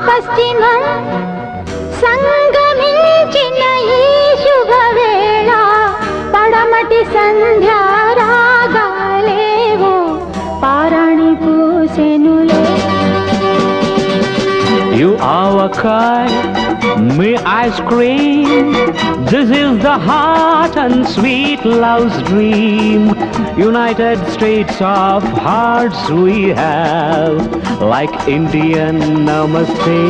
పశ్చిమం సంగమించిన ఈ శుభవేళ పడమటి సంధ్యా రాగాలేవో పారాణి పూసెనులే. You avocai, may I scream? This is the heart and sweet love's dream. United States of hearts we have, like Indian namaste.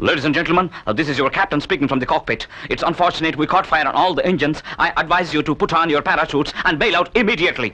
Ladies and gentlemen, this is your captain speaking from the cockpit. It's unfortunate we caught fire on all the engines. I advise you to put on your parachutes and bail out immediately.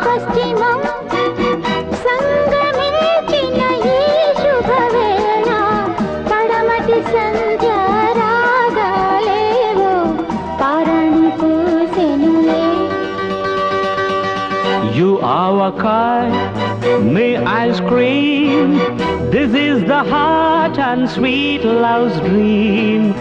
పశ్చిమం సంగమించిన our kite, may I scream, this is the heart and sweet love's dream.